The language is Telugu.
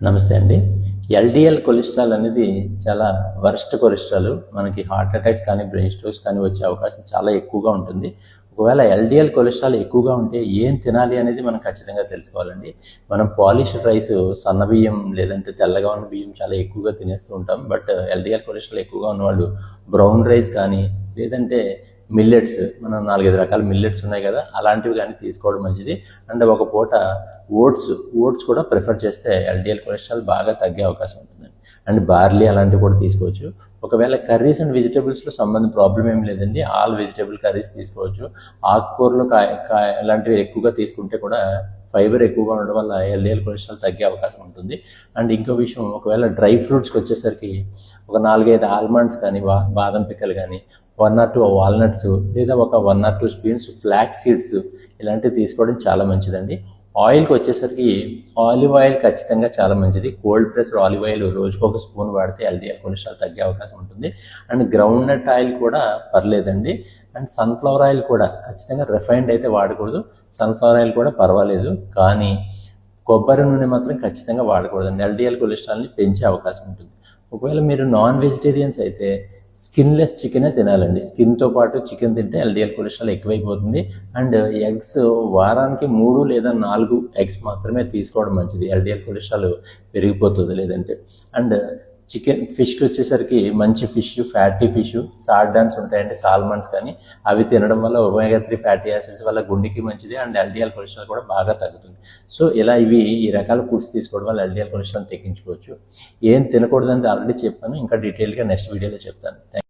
నమస్తే అండి. ఎల్డిఎల్ కొలెస్ట్రాల్ అనేది చాలా వరస్ట్ కొలెస్ట్రాల్. మనకి హార్ట్ అటాక్స్ కానీ బ్రెయిన్ స్ట్రోక్స్ కానీ వచ్చే అవకాశం చాలా ఎక్కువగా ఉంటుంది. ఒకవేళ ఎల్డిఎల్ కొలెస్ట్రాల్ ఎక్కువగా ఉంటే ఏం తినాలి అనేది మనం ఖచ్చితంగా తెలుసుకోవాలండి. మనం పాలిష్డ్ రైస్, సన్న బియ్యం లేదంటే తెల్లగా ఉన్న బియ్యం చాలా ఎక్కువగా తినేస్తూ ఉంటాం. బట్ ఎల్డిఎల్ కొలెస్ట్రాల్ ఎక్కువగా ఉన్నవాళ్ళు బ్రౌన్ రైస్ కానీ లేదంటే మిల్లెట్స్, మనం 4-5 రకాల మిల్లెట్స్ ఉన్నాయి కదా, అలాంటివి కానీ తీసుకోవడం మంచిది. అండ్ ఒక పూట ఓట్స్ కూడా ప్రిఫర్ చేస్తే ఎల్డిఎల్ కొలెస్ట్రాల్ బాగా తగ్గే అవకాశం ఉంటుందండి. అండ్ బార్లీ అలాంటివి కూడా తీసుకోవచ్చు. ఒకవేళ కర్రీస్ అండ్ వెజిటేబుల్స్లో సంబంధం ప్రాబ్లం ఏం లేదండి, ఆల్ వెజిటేబుల్ కర్రీస్ తీసుకోవచ్చు. ఆకుకూరలు అలాంటివి ఎక్కువగా తీసుకుంటే కూడా ఫైబర్ ఎక్కువగా ఉండడం వల్ల ఎల్డిఎల్ కొలెస్ట్రాల్ తగ్గే అవకాశం ఉంటుంది. అండ్ ఇంకో విషయం, ఒకవేళ డ్రై ఫ్రూట్స్కి వచ్చేసరికి ఒక 4-5 ఆల్మండ్స్ కానీ బాదం పిక్కలు కానీ 1 or 2 వాల్నట్స్ లేదా ఒక 1 or 2 స్పూన్స్ ఫ్లాక్స్ సీడ్స్ ఇలాంటివి తీసుకోవడం చాలా మంచిదండి. ఆయిల్కి వచ్చేసరికి ఆలివ్ ఆయిల్ ఖచ్చితంగా చాలా మంచిది. కోల్డ్ ప్రెస్డ్ ఆలివ్ ఆయిల్ రోజుకు 1 స్పూన్ వాడితే ఎల్డిఎల్ కొలెస్ట్రాల్ తగ్గే అవకాశం ఉంటుంది. అండ్ గ్రౌండ్ నట్ ఆయిల్ కూడా పర్లేదండి. అండ్ సన్ఫ్లవర్ ఆయిల్ కూడా ఖచ్చితంగా రిఫైన్డ్ అయితే వాడకూడదు. సన్ఫ్లవర్ ఆయిల్ కూడా పర్వాలేదు, కానీ కొబ్బరి నూనె మాత్రం ఖచ్చితంగా వాడకూడదండి. ఎల్డిఎల్ కొలెస్ట్రాల్ని పెంచే అవకాశం ఉంటుంది. ఒకవేళ మీరు నాన్ వెజిటేరియన్స్ అయితే స్కిన్లెస్ చికెనే తినాలండి. స్కిన్తో పాటు చికెన్ తింటే ఎల్డిఎల్ కొలెస్ట్రాల్ ఎక్కువైపోతుంది. అండ్ ఎగ్స్ వారానికి 3 లేదా 4 ఎగ్స్ మాత్రమే తీసుకోవడం మంచిది. ఎల్డిఎల్ కొలెస్ట్రాల్ పెరిగిపోతుంది లేదంటే. అండ్ ఫిష్కి వచ్చేసరికి మంచి ఫిష్, ఫ్యాటీ ఫిష్, సార్డాన్స్ ఉంటాయండి, సాల్మన్స్ కానీ, అవి తినడం వల్ల ఒమేగా 3 ఫ్యాటీ యాసిడ్స్ వల్ల గుండెకి మంచిది. అండ్ ఎల్డిఎల్ కొలెస్ట్రాల్ కూడా బాగా తగ్గుతుంది. సో ఇలా ఈ రకాల ఫుడ్స్ తీసుకోవడం వల్ల ఎల్డిఎల్ కొలెస్ట్రాల్ తగ్గించుకోవచ్చు. ఏం తినకూడదని ఆల్రెడీ చెప్పాను, ఇంకా డీటెయిల్గా నెక్స్ట్ వీడియోలో చెప్తాను.